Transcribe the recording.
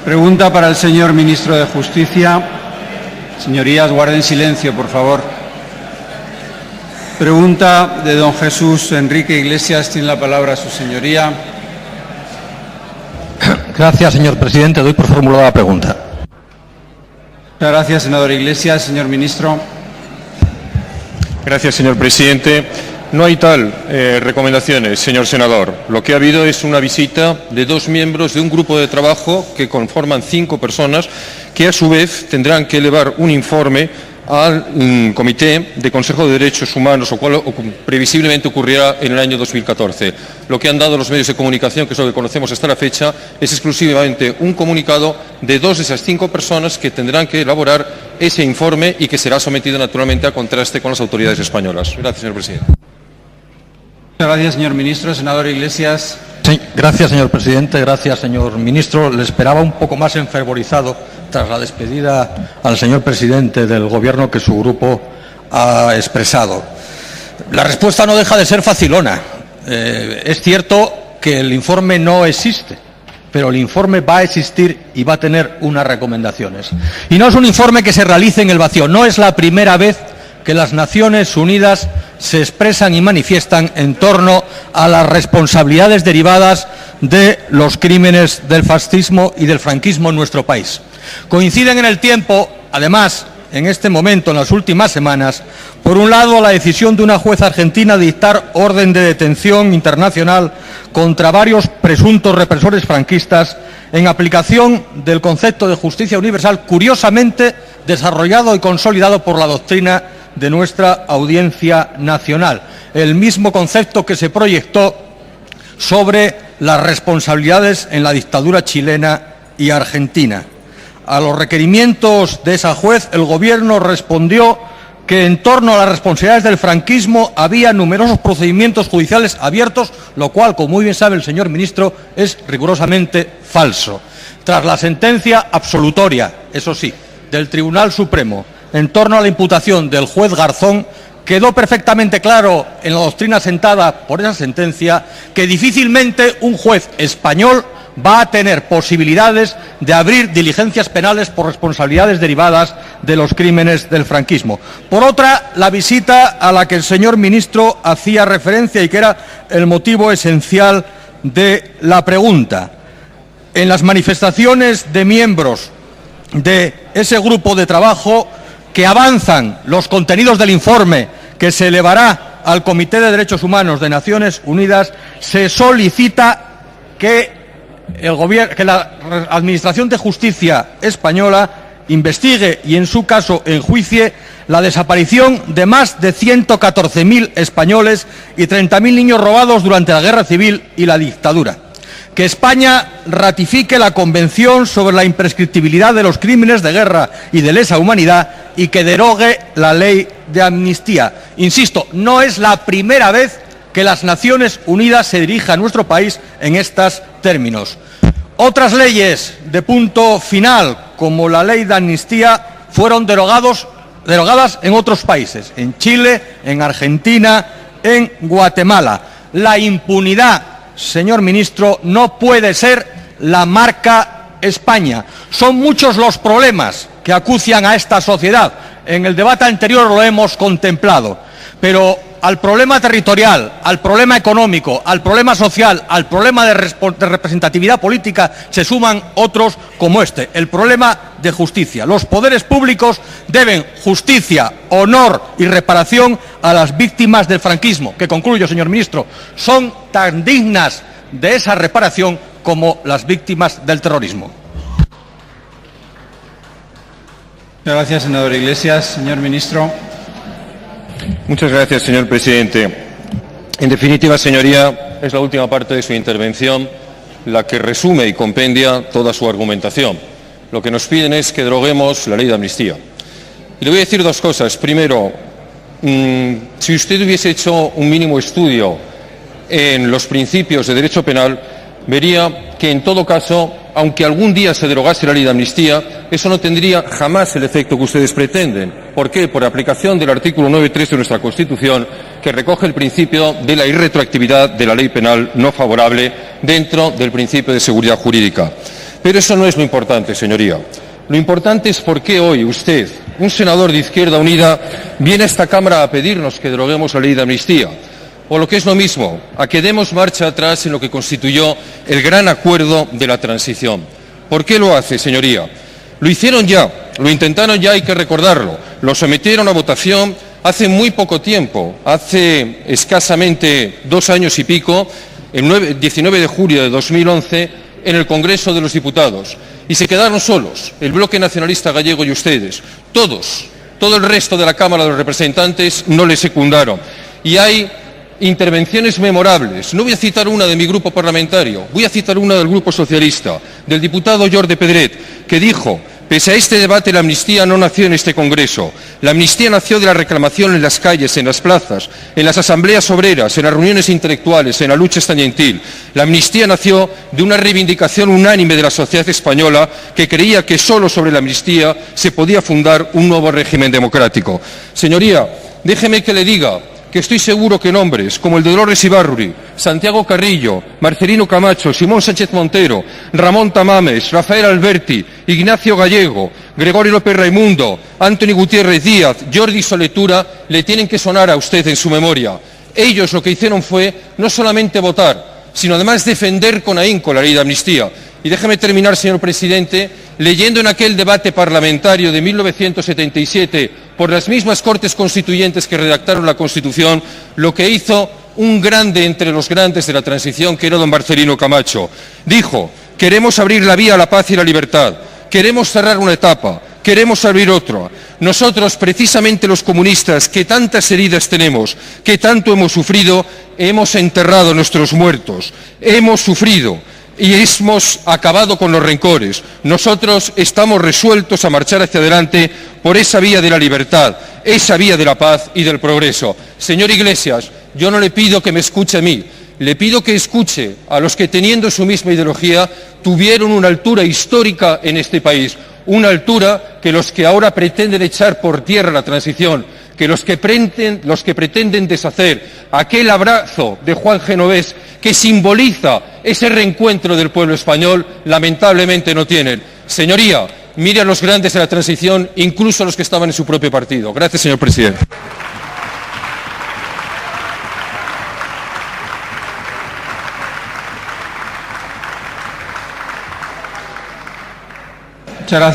Pregunta para el señor ministro de Justicia. Señorías, guarden silencio, por favor. Pregunta de don Jesús Enrique Iglesias. Tiene la palabra su señoría. Gracias, señor presidente. Doy por formulada la pregunta. Muchas gracias, senador Iglesias. Señor ministro. Gracias, señor presidente. No hay tal recomendaciones, señor senador. Lo que ha habido es una visita de 2 miembros de un grupo de trabajo que conforman 5 personas que, a su vez, tendrán que elevar un informe al Comité de Consejo de Derechos Humanos, lo cual previsiblemente ocurrirá en el año 2014. Lo que han dado los medios de comunicación, que es lo que conocemos hasta la fecha, es exclusivamente un comunicado de 2 de esas 5 personas que tendrán que elaborar ese informe y que será sometido naturalmente a contraste con las autoridades españolas. Gracias, señor presidente. Muchas gracias, señor ministro. Senador Iglesias. Sí, gracias, señor presidente. Gracias, señor ministro. Le esperaba un poco más enfervorizado tras la despedida al señor presidente del Gobierno que su grupo ha expresado. La respuesta no deja de ser facilona. Es cierto que el informe no existe, pero el informe va a existir y va a tener unas recomendaciones. Y no es un informe que se realice en el vacío. No es la primera vez que las Naciones Unidas se expresan y manifiestan en torno a las responsabilidades derivadas de los crímenes del fascismo y del franquismo en nuestro país. Coinciden en el tiempo, además, en este momento, en las últimas semanas, por un lado, la decisión de una jueza argentina de dictar orden de detención internacional contra varios presuntos represores franquistas en aplicación del concepto de justicia universal, curiosamente desarrollado y consolidado por la doctrina de nuestra Audiencia Nacional, el mismo concepto que se proyectó sobre las responsabilidades en la dictadura chilena y argentina. A los requerimientos de esa juez, el Gobierno respondió que en torno a las responsabilidades del franquismo había numerosos procedimientos judiciales abiertos, lo cual, como muy bien sabe el señor ministro, es rigurosamente falso. Tras la sentencia absolutoria, eso sí, del Tribunal Supremo, en torno a la imputación del juez Garzón, quedó perfectamente claro en la doctrina sentada por esa sentencia que difícilmente un juez español va a tener posibilidades de abrir diligencias penales por responsabilidades derivadas de los crímenes del franquismo. Por otra, la visita a la que el señor ministro hacía referencia y que era el motivo esencial de la pregunta. En las manifestaciones de miembros de ese grupo de trabajo que avanzan los contenidos del informe que se elevará al Comité de Derechos Humanos de Naciones Unidas, se solicita que la Administración de Justicia española investigue y, en su caso, enjuicie la desaparición de más de 114.000 españoles y 30.000 niños robados durante la Guerra Civil y la dictadura. Que España ratifique la Convención sobre la imprescriptibilidad de los crímenes de guerra y de lesa humanidad y que derogue la ley de amnistía. Insisto, no es la primera vez que las Naciones Unidas se dirigen a nuestro país en estos términos. Otras leyes de punto final, como la ley de amnistía, fueron derogadas en otros países, en Chile, en Argentina, en Guatemala. La impunidad, señor ministro, no puede ser la marca España. Son muchos los problemas que acucian a esta sociedad. En el debate anterior lo hemos contemplado. Pero al problema territorial, al problema económico, al problema social, al problema de representatividad política se suman otros como este, el problema de justicia. Los poderes públicos deben justicia, honor y reparación a las víctimas del franquismo, que, concluyo, señor ministro, son tan dignas de esa reparación como las víctimas del terrorismo. Muchas gracias, senador Iglesias. Señor ministro. Muchas gracias, señor presidente. En definitiva, señoría, es la última parte de su intervención la que resume y compendia toda su argumentación. Lo que nos piden es que deroguemos la ley de amnistía. Y le voy a decir 2 cosas. Primero, si usted hubiese hecho un mínimo estudio en los principios de derecho penal, vería que, en todo caso, aunque algún día se derogase la ley de amnistía, eso no tendría jamás el efecto que ustedes pretenden. ¿Por qué? Por aplicación del artículo 9.3 de nuestra Constitución, que recoge el principio de la irretroactividad de la ley penal no favorable dentro del principio de seguridad jurídica. Pero eso no es lo importante, señoría. Lo importante es por qué hoy usted, un senador de Izquierda Unida, viene a esta Cámara a pedirnos que deroguemos la ley de amnistía. O lo que es lo mismo, a que demos marcha atrás en lo que constituyó el gran acuerdo de la transición. ¿Por qué lo hace, señoría? Lo hicieron ya, lo intentaron ya, hay que recordarlo. Lo sometieron a votación hace muy poco tiempo, hace escasamente 2 años y pico, el 19 de julio de 2011, en el Congreso de los Diputados. Y se quedaron solos, el Bloque Nacionalista Gallego y ustedes. Todo el resto de la Cámara de los Representantes no le secundaron. Y hay intervenciones memorables. No voy a citar una de mi grupo parlamentario, voy a citar una del Grupo Socialista, del diputado Jordi Pedret, que dijo: pese a este debate, la amnistía no nació en este Congreso. La amnistía nació de la reclamación en las calles, en las plazas, en las asambleas obreras, en las reuniones intelectuales, en la lucha estudiantil. La amnistía nació de una reivindicación unánime de la sociedad española que creía que solo sobre la amnistía se podía fundar un nuevo régimen democrático. Señoría, déjeme que le diga que estoy seguro que nombres como el de Dolores Ibarruri, Santiago Carrillo, Marcelino Camacho, Simón Sánchez Montero, Ramón Tamames, Rafael Alberti, Ignacio Gallego, Gregorio López Raimundo, Antoni Gutiérrez Díaz, Jordi Soletura, le tienen que sonar a usted en su memoria. Ellos lo que hicieron fue no solamente votar, sino además defender con ahínco la ley de amnistía. Y déjeme terminar, señor presidente, leyendo en aquel debate parlamentario de 1977 por las mismas Cortes Constituyentes que redactaron la Constitución, lo que hizo un grande entre los grandes de la transición, que era don Marcelino Camacho. Dijo: queremos abrir la vía a la paz y la libertad, queremos cerrar una etapa, queremos abrir otra. Nosotros, precisamente los comunistas, que tantas heridas tenemos, que tanto hemos sufrido, hemos enterrado a nuestros muertos, hemos sufrido y hemos acabado con los rencores. Nosotros estamos resueltos a marchar hacia adelante por esa vía de la libertad, esa vía de la paz y del progreso. Señor Iglesias, yo no le pido que me escuche a mí, le pido que escuche a los que, teniendo su misma ideología, tuvieron una altura histórica en este país, una altura que los que ahora pretenden echar por tierra la transición, que los que pretenden deshacer aquel abrazo de Juan Genovés que simboliza ese reencuentro del pueblo español, lamentablemente no tienen. Señoría, mire a los grandes de la transición, incluso a los que estaban en su propio partido. Gracias, señor presidente. Muchas gracias.